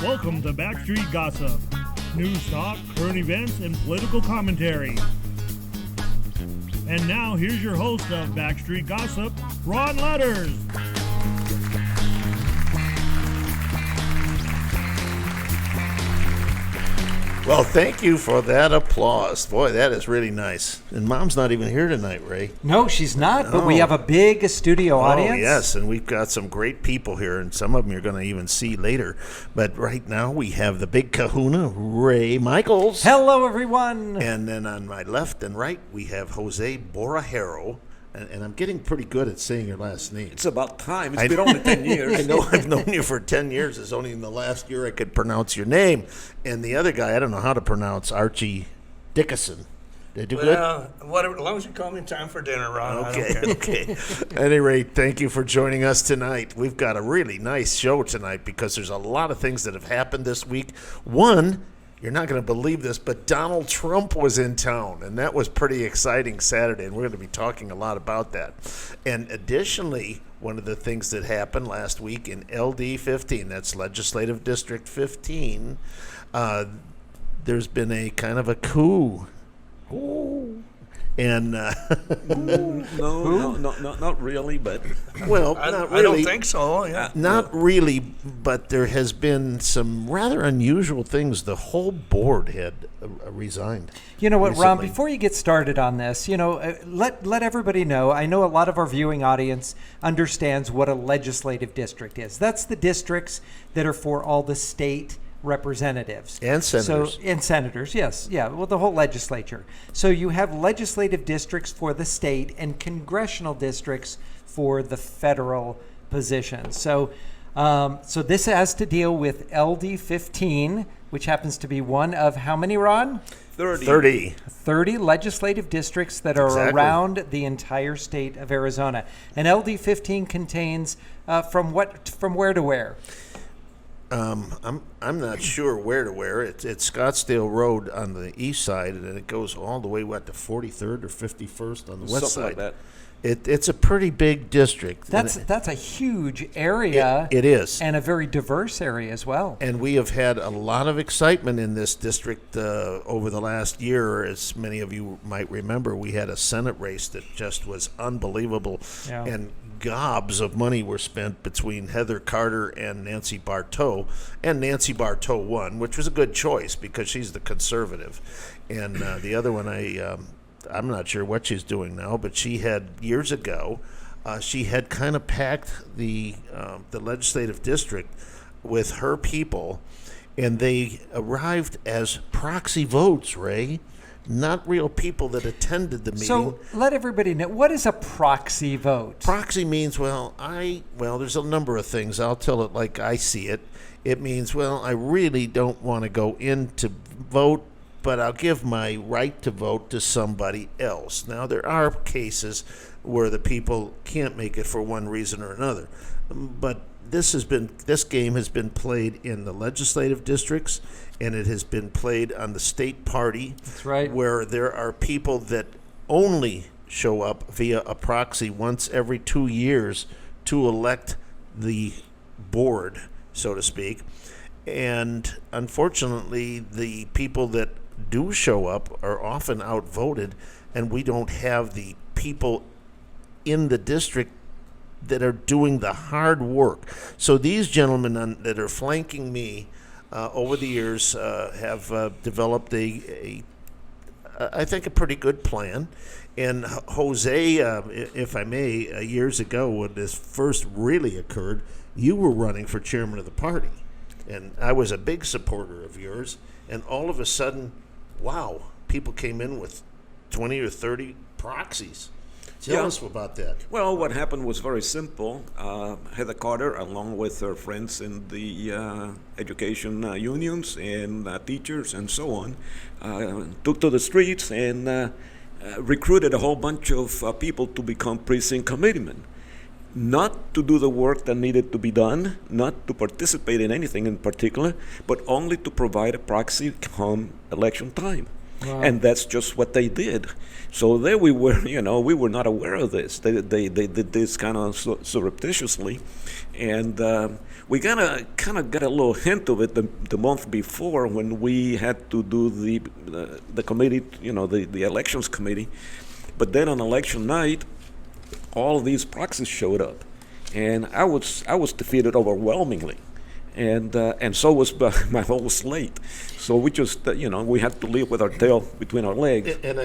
Welcome to Backstreet Gossip. News, talk, current events, and political commentary. And now, here's your host of Backstreet Gossip, Ron Ludders. Well, thank you for that applause. Boy, that is really nice. And Mom's not even here tonight, Ray. No, she's not, but we have a big studio audience. Oh, yes, and we've got some great people here, and some of them you're going to even see later. But right now, we have the big kahuna, Ray Michaels. Hello, everyone. And then on my left and right, we have Jose Borrajero. And I'm getting pretty good at saying your last name. It's about time. It's been only 10 years. I know I've known you for 10 years. It's only in the last year I could pronounce your name. And the other guy, I don't know how to pronounce, Archie Dickison. Did I do good? Well, whatever, as long as you call me in time for dinner, Ron, I Okay, don't care. okay. At any rate, thank you for joining us tonight. We've got a really nice show tonight because there's a lot of things that have happened this week. One, you're not going to believe this, but Donald Trump was in town, and that was pretty exciting Saturday, and we're going to be talking a lot about that. And additionally, one of the things that happened last week in LD 15, that's Legislative District 15, there's been a kind of a coup. Ooh. And No, not really, but well, not really. I don't think so. Yeah. Not really, but there has been some rather unusual things. The whole board had resigned. You know what, recently. Ron, before you get started on this, let everybody know, I know a lot of our viewing audience understands what a legislative district is. That's the districts that are for all the state representatives And senators. and senators, yes, yeah, well, the whole legislature. So you have legislative districts for the state and congressional districts for the federal positions. So this has to deal with LD 15, which happens to be one of how many, Ron? 30. 30 legislative districts that are Exactly. around the entire state of Arizona. And LD 15 contains from where to where? I'm not sure where to where. It's Scottsdale Road on the east side, and then it goes all the way, to 43rd or 51st on the west something side. like that. It's a pretty big district. That's a huge area. It is. And a very diverse area as well. And we have had a lot of excitement in this district over the last year. As many of you might remember, we had a Senate race that just was unbelievable. Yeah. And gobs of money were spent between Heather Carter and Nancy Bartow. And Nancy Bartow won, which was a good choice because she's the conservative. And the other one, I'm not sure what she's doing now, but she had years ago, she had kind of packed the legislative district with her people, and they arrived as proxy votes, Ray, not real people that attended the meeting. So let everybody know, what is a proxy vote? Proxy means, there's a number of things. I'll tell it like I see it. It means, I really don't want to go in to vote, but I'll give my right to vote to somebody else. Now, there are cases where the people can't make it for one reason or another, but this game has been played in the legislative districts, and it has been played on the state party. That's right. Where there are people that only show up via a proxy once every 2 years to elect the board, so to speak. And unfortunately, the people that do show up are often outvoted, and we don't have the people in the district that are doing the hard work. So these gentlemen that are flanking me over the years have developed I think, a pretty good plan. And Jose, if I may, years ago when this first really occurred, you were running for chairman of the party. And I was a big supporter of yours. And all of a sudden, wow, people came in with 20 or 30 proxies. Tell us about that. Well, what happened was very simple. Heather Carter, along with her friends in the education unions and teachers and so on, took to the streets and recruited a whole bunch of people to become precinct committeemen. Not to do the work that needed to be done, not to participate in anything in particular, but only to provide a proxy come election time. Wow. And that's just what they did. So there we were, we were not aware of this. They did this kind of surreptitiously, and we kind of got a little hint of it the month before when we had to do the committee, the elections committee. But then on election night, all these proxies showed up, and I was defeated overwhelmingly. And so was my whole slate. So we just, we had to live with our tail between our legs. And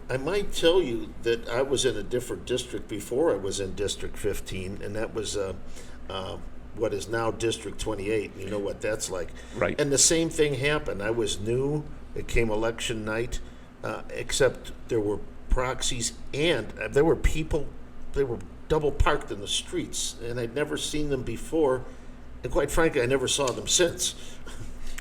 I might tell you that I was in a different district before I was in District 15, and that was what is now District 28. You know what that's like. Right. And the same thing happened. I was new. It came election night, except there were proxies and there were people. They were double parked in the streets, and I'd never seen them before. And quite frankly, I never saw them since.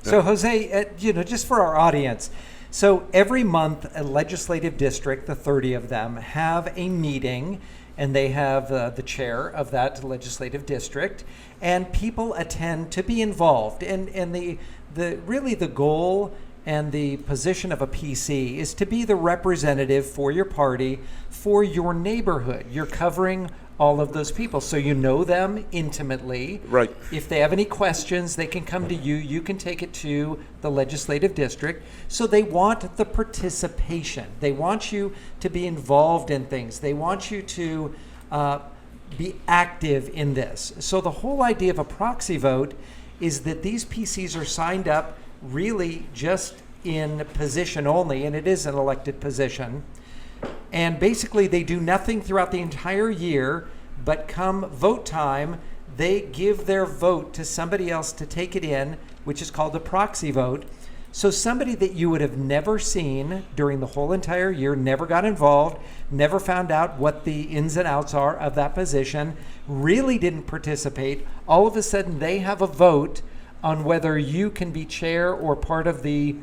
So, Jose, just for our audience, so every month a legislative district, the 30 of them, have a meeting, and they have the chair of that legislative district, and people attend to be involved. And the goal and the position of a PC is to be the representative for your party, for your neighborhood. You're covering all of those people, so you know them intimately. Right. If they have any questions, they can come to you. You can take it to the legislative district. So they want the participation. They want you to be involved in things. They want you to be active in this. So the whole idea of a proxy vote is that these PCs are signed up really just in position only, and it is an elected position. And basically, they do nothing throughout the entire year, but come vote time, they give their vote to somebody else to take it in, which is called a proxy vote. So somebody that you would have never seen during the whole entire year, never got involved, never found out what the ins and outs are of that position, really didn't participate, all of a sudden they have a vote on whether you can be chair or part of the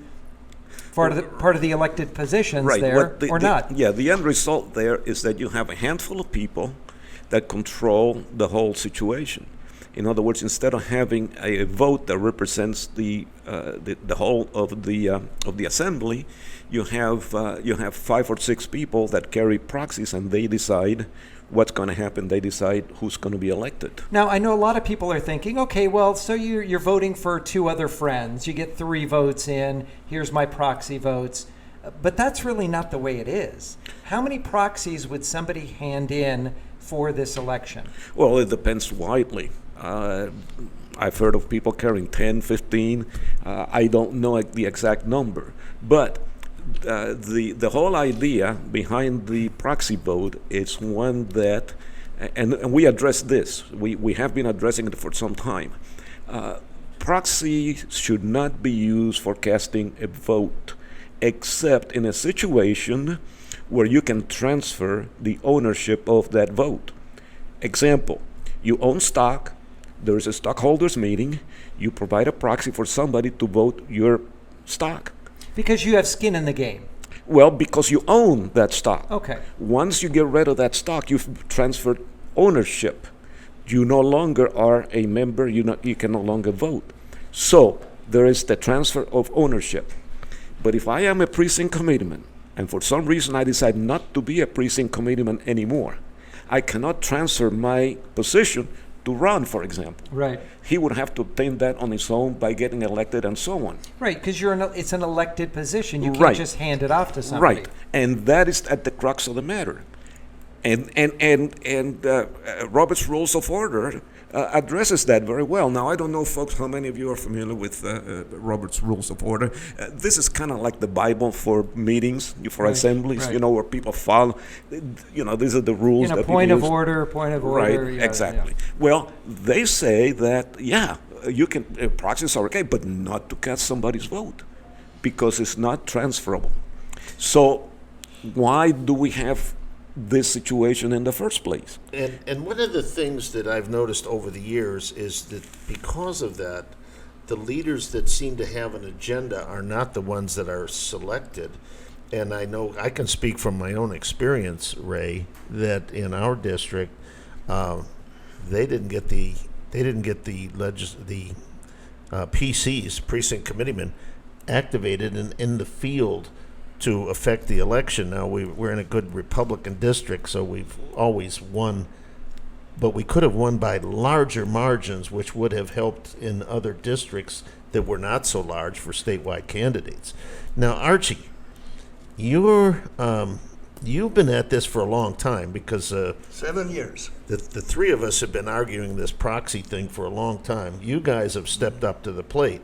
elected positions right. there or not. Yeah, the end result there is that you have a handful of people that control the whole situation. In other words, instead of having a vote that represents the whole of the assembly, you have 5 or 6 people that carry proxies, and they decide what's going to happen. They decide who's going to be elected. Now, I know a lot of people are thinking, okay, well, so you're voting for 2 other friends. You get 3 votes in. Here's my proxy votes. But that's really not the way it is. How many proxies would somebody hand in for this election? Well, it depends widely. I've heard of people carrying 10, 15. I don't know the exact number. But the whole idea behind the proxy vote is one that, and we address this, we have been addressing it for some time. Proxy should not be used for casting a vote, except in a situation where you can transfer the ownership of that vote. Example, you own stock, there is a stockholders meeting, you provide a proxy for somebody to vote your stock. Because you have skin in the game. Well, because you own that stock. Okay. Once you get rid of that stock, you've transferred ownership. You no longer are a member, you can no longer vote. So there is the transfer of ownership. But if I am a precinct committeeman, and for some reason I decide not to be a precinct committeeman anymore, I cannot transfer my position to run, for example. Right. He would have to obtain that on his own by getting elected and so on. Right, because it's an elected position. You can't Right. just hand it off to somebody. Right, and that is at the crux of the matter. And Robert's Rules of Order addresses that very well. Now, I don't know, folks, how many of you are familiar with Robert's Rules of Order. This is kind of like the Bible for meetings, for assemblies, right. Where people follow. These are the rules that point people of order, Right, yeah, exactly. yeah. Well, they say that, you can, proxies are okay, but not to cast somebody's vote because it's not transferable. So why do we have this situation in the first place? And one of the things that I've noticed over the years is that because of that, the leaders that seem to have an agenda are not the ones that are selected. And I know I can speak from my own experience, Ray, that in our district, they didn't get the PCs, precinct committeemen, activated and in the field to affect the election. Now, we're in a good Republican district, so we've always won, but we could have won by larger margins, which would have helped in other districts that were not so large for statewide candidates. Now, Archie, you've been at this for a long time because 7 years. the three of us have been arguing this proxy thing for a long time. You guys have stepped up to the plate.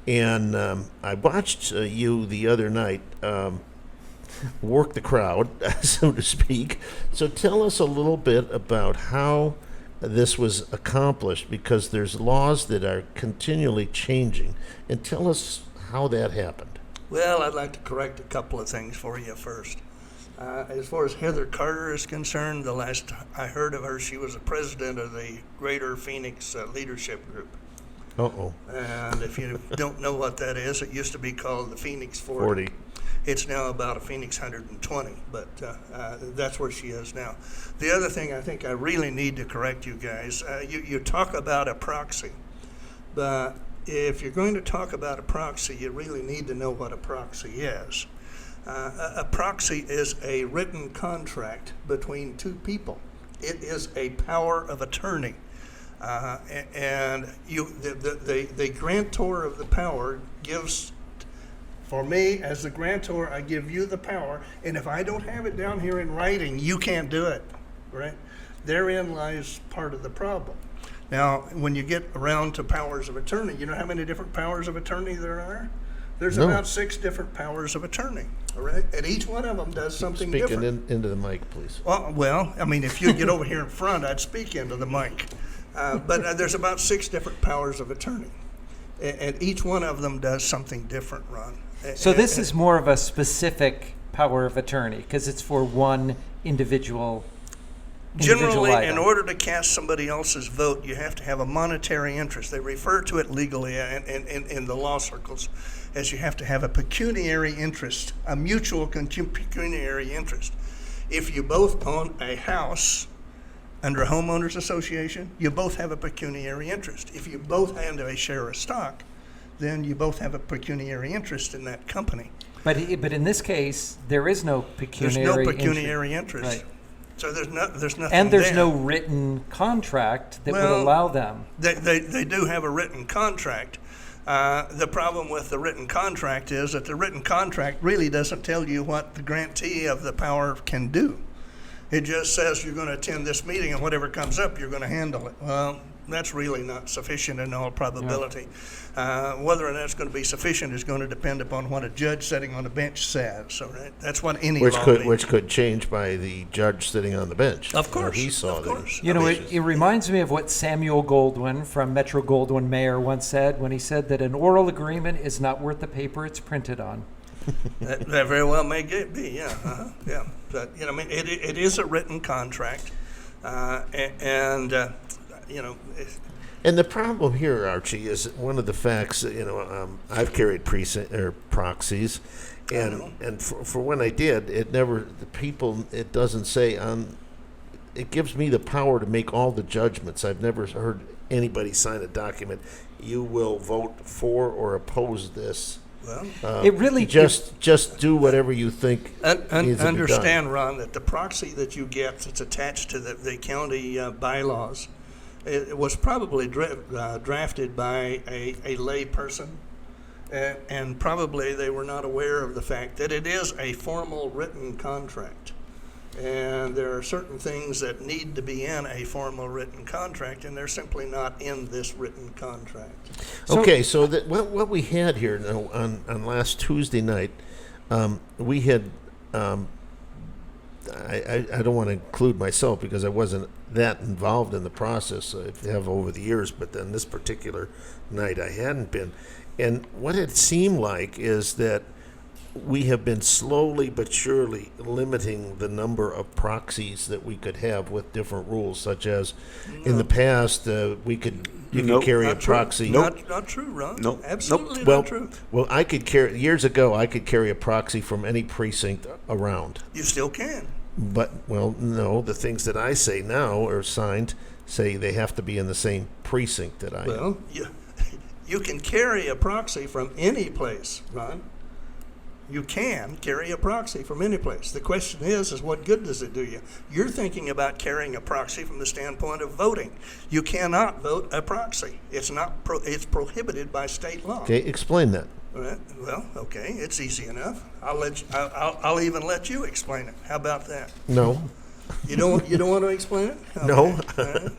And I watched you the other night work the crowd, so to speak. So tell us a little bit about how this was accomplished, because there's laws that are continually changing. And tell us how that happened. Well, I'd like to correct a couple of things for you first. As far as Heather Carter is concerned, the last I heard of her, she was the president of the Greater Phoenix Leadership Group. Uh-oh. And if you don't know what that is, it used to be called the Phoenix 40. It's now about a Phoenix 120, but that's where she is now. The other thing I think I really need to correct you guys, you talk about a proxy, but if you're going to talk about a proxy, you really need to know what a proxy is. A proxy is a written contract between two people. It is a power of attorney. And the grantor of the power gives, for me as the grantor, I give you the power, and if I don't have it down here in writing, you can't do it, right? Therein lies part of the problem. Now, when you get around to powers of attorney, you know how many different powers of attorney there are? There's about 6 different powers of attorney, all right? And each one of them does something different. Speaking into the mic, please. Well, I mean, if you get over here in front, I'd speak into the mic. But there's about 6 different powers of attorney, and each one of them does something different, Ron. So this is more of a specific power of attorney because it's for one individual Generally, item. in order to cast somebody else's vote, you have to have a monetary interest. They refer to it legally in the law circles as you have to have a pecuniary interest, a mutual pecuniary interest. If you both own a house under a homeowners association, you both have a pecuniary interest. If you both have a share of stock, then you both have a pecuniary interest in that company. But in this case, there is no pecuniary interest. There's no pecuniary interest. Right. So there's nothing And there's there. no written contract that would allow them. They do have a written contract. The problem with the written contract is that the written contract really doesn't tell you what the grantee of the power can do. It just says you're going to attend this meeting and whatever comes up, you're going to handle it. Well, that's really not sufficient in all probability. Whether or not it's going to be sufficient is going to depend upon what a judge sitting on the bench says. All right, that's what any law means. Which could change by the judge sitting on the bench. Of course, he saw of course. You know, it reminds me of what Samuel Goldwyn from Metro Goldwyn Mayer once said when he said that an oral agreement is not worth the paper it's printed on. That very well may be, yeah, yeah. But I mean, it is a written contract, and you know. And the problem here, Archie, is one of the facts. I've carried proxies, and for when I did, it doesn't say on. It gives me the power to make all the judgments. I've never heard anybody sign a document. You will vote for or oppose this. Well, It really just do whatever you think needs to be done. Understand, Ron, that the proxy that you get that's attached to the county bylaws, it was probably drafted by a lay person, and probably they were not aware of the fact that it is a formal written contract. And there are certain things that need to be in a formal written contract, and they're simply not in this written contract. Okay, so what we had here on last Tuesday night, we had, I don't want to include myself because I wasn't that involved in the process. I have over the years, but then this particular night I hadn't been. And what it seemed like is that we have been slowly but surely limiting the number of proxies that we could have with different rules, such as in the past you could carry a proxy. Not true, Ron. Nope. Absolutely Well, not true. well, I could carry years ago. I could carry a proxy from any precinct around. You still can. But no, the things that I say now are signed say they have to be in the same precinct that I am. Well, you can carry a proxy from any place, Ron. You can carry a proxy from any place. The question is what good does it do you? You're thinking about carrying a proxy from the standpoint of voting. You cannot vote a proxy. It's not. It's prohibited by state law. Okay, explain that. Right. Well, okay, it's easy enough. I'll even let you explain it. How about that? No. You don't want to explain it? Okay. No. All right.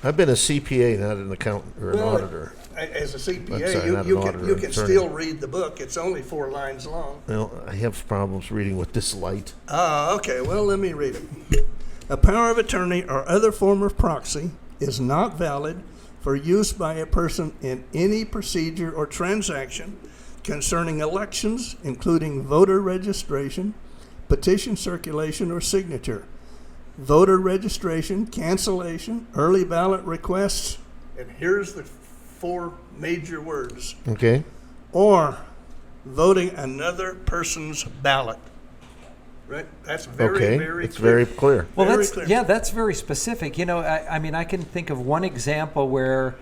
I've been a CPA, not an accountant or an Well, auditor. As a I'm sorry, CPA, not you an can auditor, attorney. still read the book. It's only 4 lines long. Well, I have problems reading with this light. Okay. Well, let me read it. A power of attorney or other form of proxy is not valid for use by a person in any procedure or transaction concerning elections, including voter registration, petition circulation, or signature, voter registration, cancellation, early ballot requests, and here's the 4 major words, Okay? or voting another person's ballot. Right? That's very, Okay, very it's clear. very clear. Well, Very that's clear. that's very specific. You know, I mean, I can think of one example where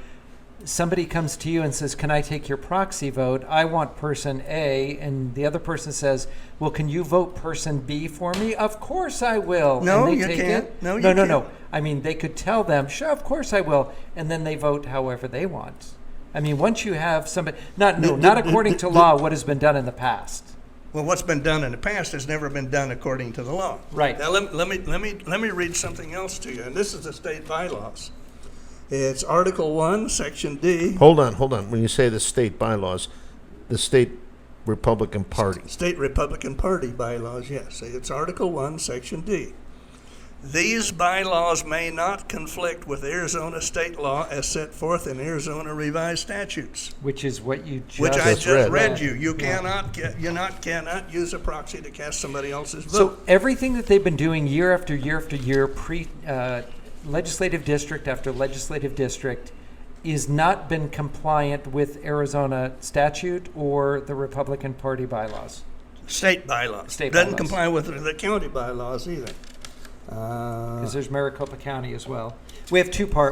somebody comes to you and says, "Can I take your proxy vote? I want person A," and the other person says, "Well, can you vote person B for me?" "Of course I will." No, and they you take can't. It. No, you no, can't. no. I mean, they could tell them, "Sure, of course I will," and then they vote however they want. I mean, once you have somebody, not according to law, what has been done in the past. Well, what's been done in the past has never been done according to the law. Right. Now, let me read something else to you, and this is the state bylaws. It's Article 1, Section D. Hold on. When you say the state bylaws, the state Republican Party. State Republican Party bylaws, yes. It's Article 1, Section D. These bylaws may not conflict with Arizona state law as set forth in Arizona revised statutes, Which is what you just which I Just just read. read you. You cannot use a proxy to cast somebody else's vote. So everything that they've been doing year after year after year, legislative district after legislative district, is not been compliant with Arizona statute or the Republican Party bylaws. State bylaws. State Doesn't bylaws. comply with the county bylaws either. Because there's Maricopa County as well. We have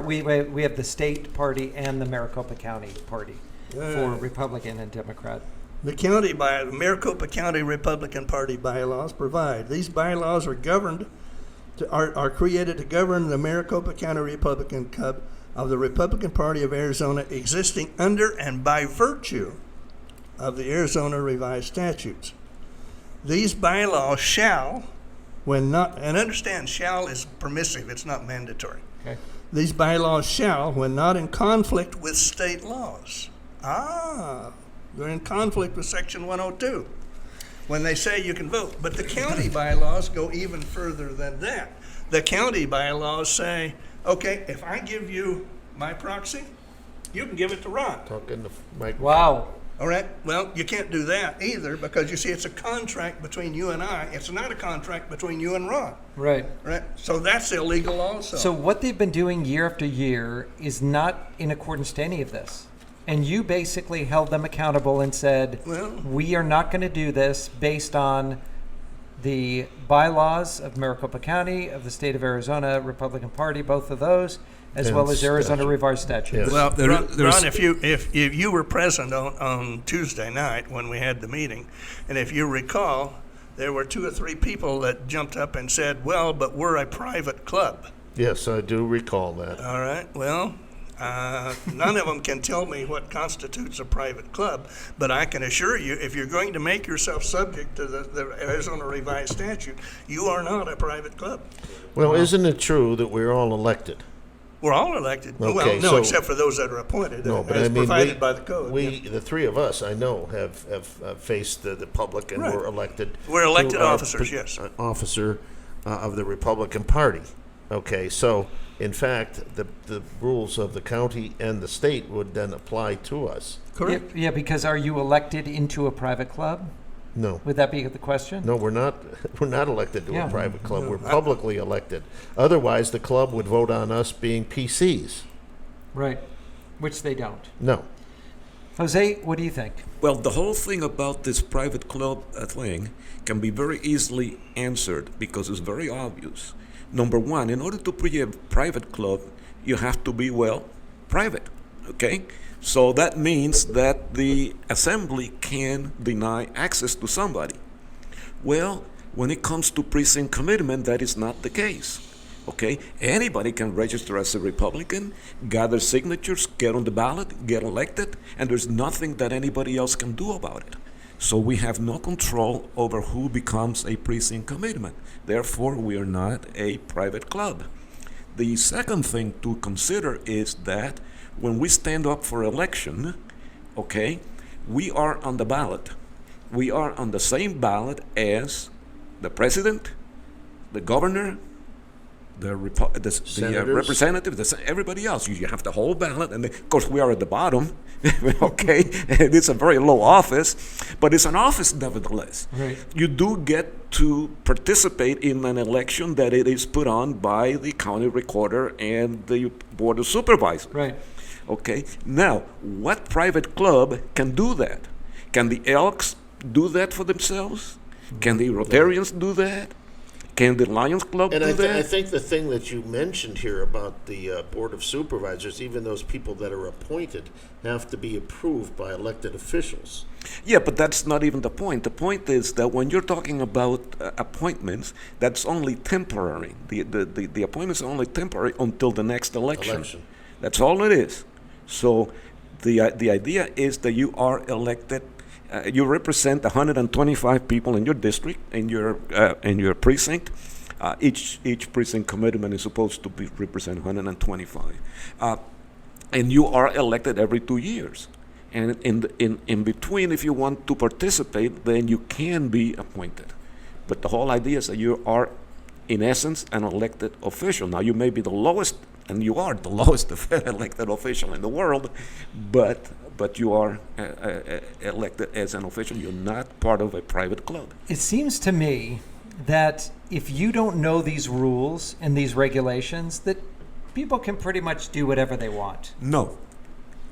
we have the state party and the Maricopa County party for Republican and Democrat. The Maricopa County Republican Party bylaws provide these bylaws are created to govern the Maricopa County Republican Club of the Republican Party of Arizona, existing under and by virtue of the Arizona revised statutes. These bylaws shall, when not, and understand, shall is permissive, it's not mandatory. Okay. These bylaws shall, when not in conflict with state laws. They're in conflict with Section 102 when they say you can vote. But the county bylaws go even further than that. The county bylaws say, okay, if I give you my proxy, you can give it to Ron. Talk in the mic. Wow. All right? Well, you can't do that either because you see it's a contract between you and I. It's not a contract between you and Ron. Right. Right? So that's illegal also. So what they've been doing year after year is not in accordance to any of this. And you basically held them accountable and said, Well- we are not going to do this based on the bylaws of Maricopa County, of the state of Arizona, Republican Party, both of those, as And well as Arizona statute. revised statutes. Yes. Well, there's- Ron, if you were present on Tuesday night when we had the meeting, and if you recall, there were 2 or 3 people that jumped up and said, well, but we're a private club. Yes, I do recall that. All right, well, none of them can tell me what constitutes a private club, but I can assure you, if you're going to make yourself subject to the Arizona revised statute, you are not a private club. Well, isn't it true that we're all elected? We're all elected. Okay, Well, no, so- except for those that are appointed, No, but as I mean, provided by the code. we, the 3 of us, I know, have faced the public and Right. were elected. We're elected to our officers, yes. Officer of the Republican Party. Okay, so in fact, the rules of the county and the state would then apply to us. Correct. Yeah, because are you elected into a private club? No. Would that be the question? No, we're not. We're not elected to Yeah. a private club. We're publicly elected. Otherwise, the club would vote on us being PCs. Right. Which they don't. No. Jose, what do you think? Well, the whole thing about this private club thing can be very easily answered because it's very obvious. Number one, in order to be a private club, you have to be, well, private, okay? So that means that the assembly can deny access to somebody. Well, when it comes to precinct commitment, that is not the case. Okay, anybody can register as a Republican, gather signatures, get on the ballot, get elected, and there's nothing that anybody else can do about it. So we have no control over who becomes a precinct commitment. Therefore, we are not a private club. The second thing to consider is that when we stand up for election, okay, we are on the ballot. We are on the same ballot as the president, the governor, the representative, everybody else. You have the whole ballot, and of course we are at the bottom. Okay, and it's a very low office, but it's an office nevertheless. Right. You do get to participate in an election that it is put on by the county recorder and the board of supervisors. Right. Okay. Now, what private club can do that? Can the Elks do that for themselves? Can the Rotarians do that? Can the Lions Club And do that? I think the thing that you mentioned here about the Board of Supervisors, even those people that are appointed, have to be approved by elected officials. Yeah, but that's not even the point. The point is that when you're talking about appointments, that's only temporary. The appointments are only temporary until the next election. That's all it is. So the idea is that you are elected. You represent 125 people in your district, in your precinct. Each precinct commitment is supposed to represent 125, and you are elected every 2 years. And in between, if you want to participate, then you can be appointed. But the whole idea is that you are, in essence, an elected official. Now, you may be the lowest, and you are the lowest elected official in the world, but you are elected as an official. You're not part of a private club. It seems to me that if you don't know these rules and these regulations, that people can pretty much do whatever they want. No.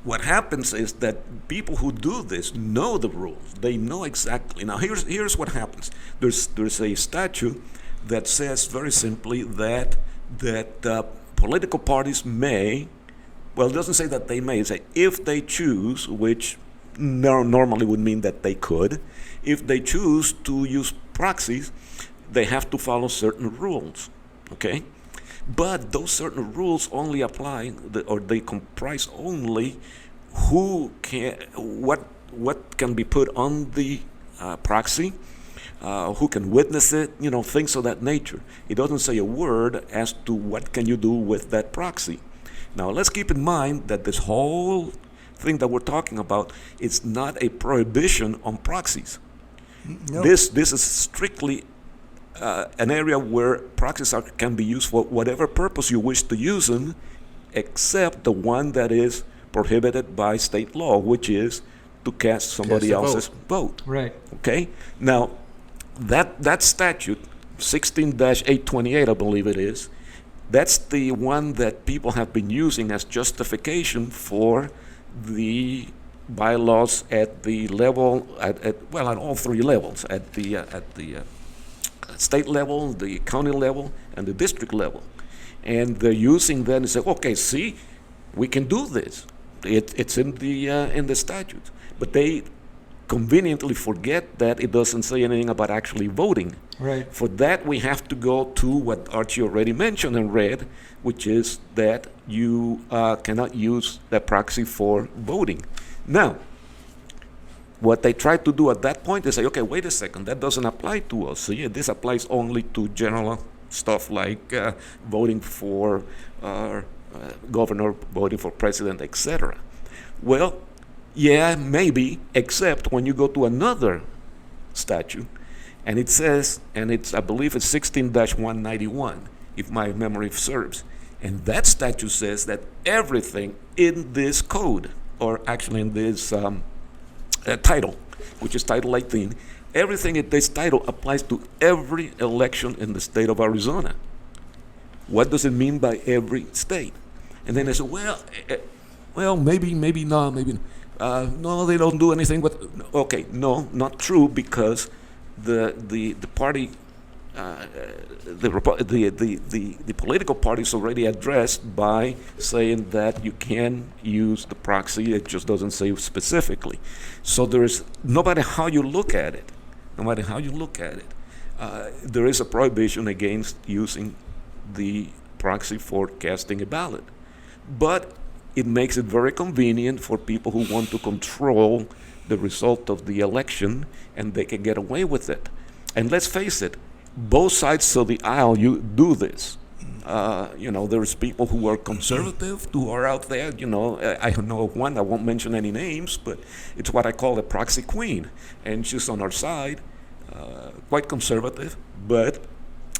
What happens is that people who do this know the rules. They know exactly. Now, here's what happens. There's a statute that says very simply that political parties may. Well, it doesn't say that they may. It says if they choose, which normally would mean that they could, if they choose to use proxies, they have to follow certain rules, okay? But those certain rules only apply, or they comprise only what can be put on the proxy, who can witness it, things of that nature. It doesn't say a word as to what can you do with that proxy. Now, let's keep in mind that this whole thing that we're talking about is not a prohibition on proxies. No. This is strictly an area where proxies can be used for whatever purpose you wish to use them, except the one that is prohibited by state law, which is to cast somebody else's vote. Right. Okay? Now, that statute, 16-828, I believe it is, that's the one that people have been using as justification for the bylaws at the level, at all three levels, at the state level, the county level, and the district level. And they're using that and say, okay, see, we can do this. It's in the statute. But they conveniently forget that it doesn't say anything about actually voting. Right. For that, we have to go to what Archie already mentioned and read, which is that you cannot use that proxy for voting. Now, what they try to do at that point is say, okay, wait a second, that doesn't apply to us. So yeah, this applies only to general stuff like voting for governor, voting for president, etc. Well, yeah, maybe, except when you go to another statute, and it says, and I believe it's 16-191, if my memory serves, and that statute says that everything in this code, or actually in this title, which is Title 18, everything in this title applies to every election in the state of Arizona. What does it mean by every state? And then they say, well, maybe not, maybe no, they don't do anything with. Okay, no, not true, because the party the political parties already addressed by saying that you can use the proxy. It just doesn't say specifically. So there is, no matter how you look at it, there is a prohibition against using the proxy for casting a ballot. But it makes it very convenient for people who want to control the result of the election, and they can get away with it. And let's face it, both sides of the aisle you do this. There's people who are conservative who are out there. I know of one, I won't mention any names, but it's what I call a proxy queen. And she's on our side, quite conservative, but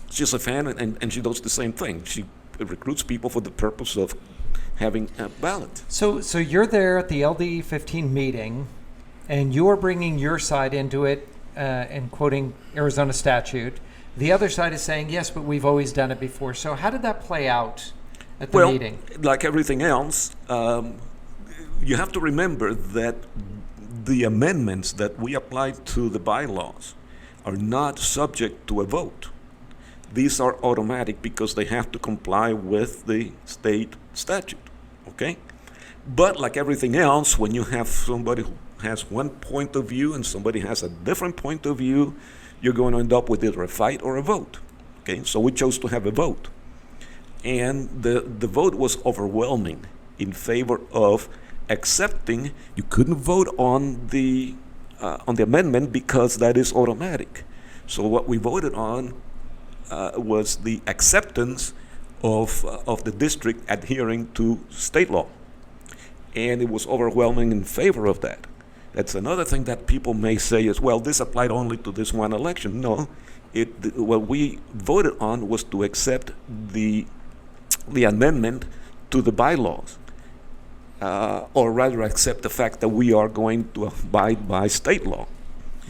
she's a fan, and she does the same thing. She recruits people for the purpose of having a ballot. So you're there at the LD15 meeting, and you are bringing your side into it and quoting Arizona statute. The other side is saying, yes, but we've always done it before. So how did that play out at the meeting? Like everything else, you have to remember that the amendments that we applied to the bylaws are not subject to a vote. These are automatic because they have to comply with the state statute, okay? But like everything else, when you have somebody who has one point of view and somebody has a different point of view, you're going to end up with either a fight or a vote, okay? So we chose to have a vote. And the vote was overwhelming in favor of accepting. You couldn't vote on the amendment because that is automatic. So what we voted on was the acceptance of the district adhering to state law. And it was overwhelming in favor of that. That's another thing that people may say is, well, this applied only to this one election. No, what we voted on was to accept the amendment to the bylaws, or rather accept the fact that we are going to abide by state law.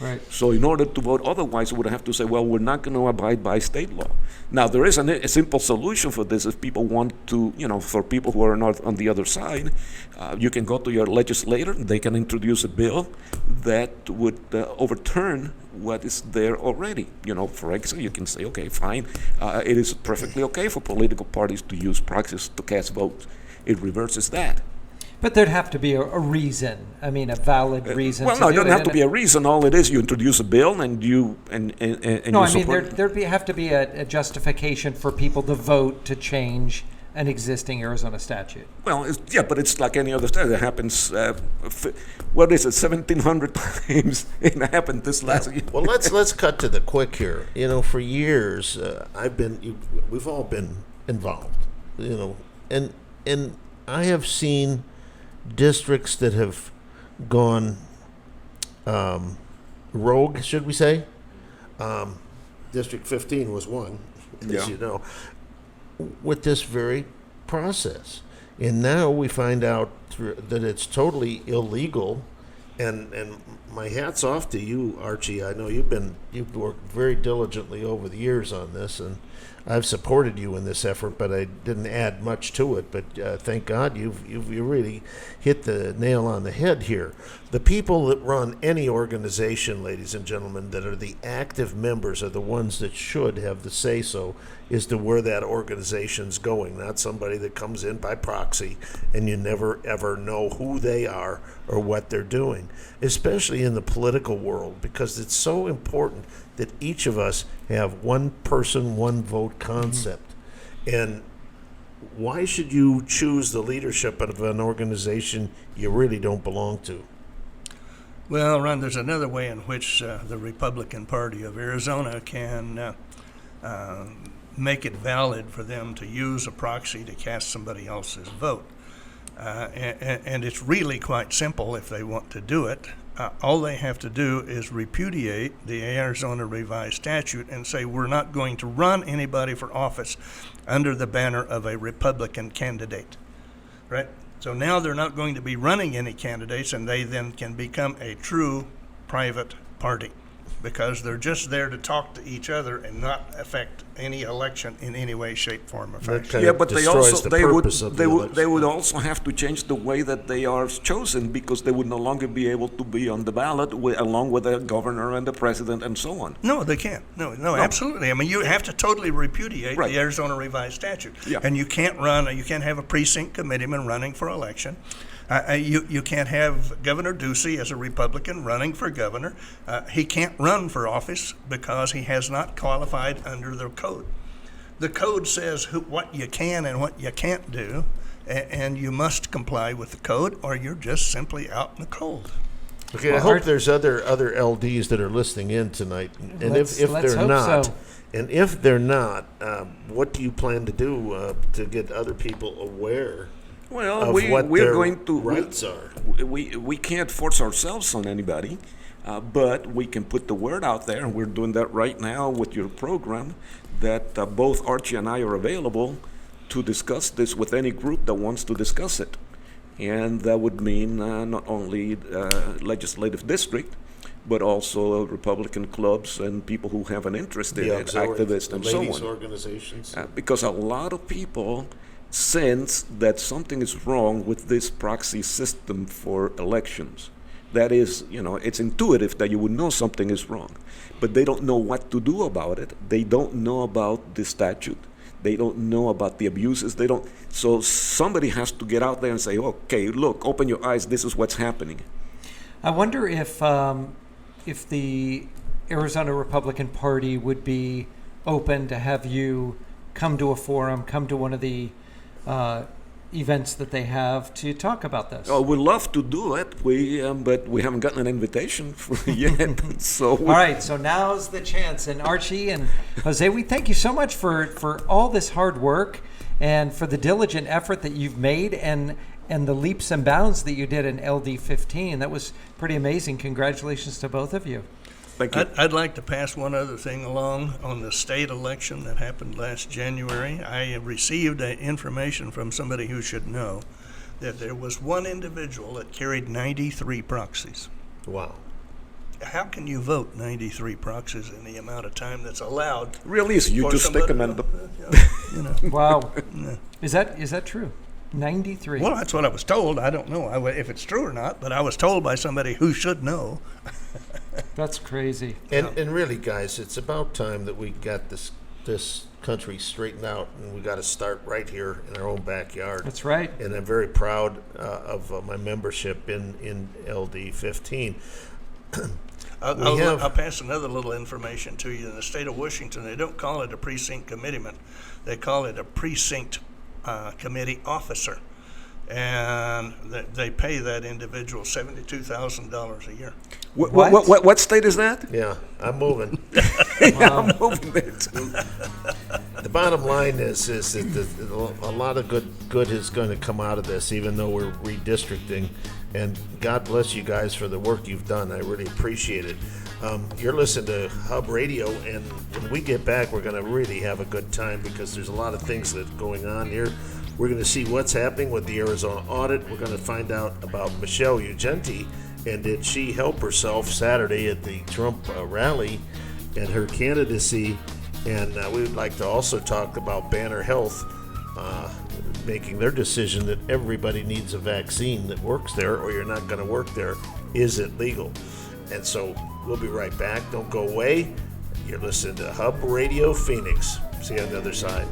Right. So in order to vote otherwise, we would have to say, well, we're not going to abide by state law. Now, there is a simple solution for this if people want to, for people who are not on the other side, you can go to your legislator, they can introduce a bill that would overturn what is there already. For example, you can say, okay, fine, it is perfectly okay for political parties to use proxies to cast votes. It reverses that. But there'd have to be a reason. I mean, a valid reason. Well, no, it doesn't have to be a reason. All it is, you introduce a bill and you No, I mean, there'd have to be a justification for people to vote to change an existing Arizona statute. Well, but it's like any other statute. It happens, 1,700 times. It happened this last year. Well, let's cut to the quick here. For years, we've all been involved, and I have seen districts that have gone rogue, should we say? District 15 was one, as you know, with this very process. And now we find out that it's totally illegal. And my hat's off to you, Archie. I know you've worked very diligently over the years on this, and I've supported you in this effort, but I didn't add much to it. But thank God you really hit the nail on the head here. The people that run any organization, ladies and gentlemen, that are the active members are the ones that should have the say-so as to where that organization's going, not somebody that comes in by proxy and you never, ever know who they are or what they're doing, especially in the political world, because it's so important that each of us have one person, one vote concept. Mm-hmm. And why should you choose the leadership of an organization you really don't belong to? Well, Ron, there's another way in which the Republican Party of Arizona can make it valid for them to use a proxy to cast somebody else's vote. And it's really quite simple if they want to do it. All they have to do is repudiate the Arizona Revised Statute and say we're not going to run anybody for office under the banner of a Republican candidate, right? So now they're not going to be running any candidates, and they then can become a true private party. because they're just there to talk to each other and not affect any election in any way, shape, form, or fashion. Yeah, but they destroys also the purpose of the election. they would also have to change the way that they are chosen, because they would no longer be able to be on the ballot along with the governor and the president and so on. No, they can't. No, absolutely. I mean, you have to totally repudiate Right. the Arizona Revised Statute. Yeah. And you can't have a precinct committeeman running for election. You can't have Governor Ducey as a Republican running for governor. He can't run for office because he has not qualified under the code. The code says what you can and what you can't do, and you must comply with the code, or you're just simply out in the cold. Okay, I hope there's other LDs that are listening in tonight, and if let's they're hope not, so. and if they're not, what do you plan to do to get other people aware Well, of what we're their going to rights are? We can't force ourselves on anybody, but we can put the word out there, and we're doing that right now with your program, that both Archie and I are available to discuss this with any group that wants to discuss it. And that would mean not only legislative district, but also Republican clubs and people who have an interest in it, activists and so ladies' on. organizations. Because a lot of people sense that something is wrong with this proxy system for elections. That is, it's intuitive that you would know something is wrong, but they don't know what to do about it. They don't know about the statute. They don't know about the abuses. So somebody has to get out there and say, okay, look, open your eyes. This is what's happening. I wonder if the Arizona Republican Party would be open to have you come to a forum, come to one of the events that they have to talk about this. Oh, we'd love to do it. But we haven't gotten an invitation yet. So all right, so now's the chance. And Archie and Jose, we thank you so much for all this hard work and for the diligent effort that you've made and the leaps and bounds that you did in LD 15. That was pretty amazing. Congratulations to both of you. thank you. I'd like to pass one other thing along on the state election that happened last January. I received information from somebody who should know that there was one individual that carried 93 proxies. Wow. How can you vote 93 proxies in the amount of time that's allowed? Real easy. You for just stick them in somebody- Wow. Is that true? 93. Well, that's what I was told. I don't know if it's true or not, but I was told by somebody who should know. That's crazy. And really, guys, it's about time that we got this country straightened out, and we got to start right here in our own backyard. That's right. And I'm very proud of my membership in LD 15. I'll pass another little information to you. In the state of Washington, they don't call it a precinct committeeman. They call it a precinct committee officer. And they pay that individual $72,000 a year. What state is that? Yeah, I'm moving. I'm moving it. The bottom line is that a lot of good is going to come out of this, even though we're redistricting. And God bless you guys for the work you've done. I really appreciate it. You're listening to Hub Radio, and when we get back, we're going to really have a good time because there's a lot of things that are going on here. We're going to see what's happening with the Arizona audit. We're going to find out about Michelle Ugenti, and did she help herself Saturday at the Trump rally and her candidacy. And we would like to also talk about Banner Health making their decision that everybody needs a vaccine that works there, or you're not going to work there. Is it legal? And so we'll be right back. Don't go away. You're listening to Hub Radio Phoenix. See you on the other side.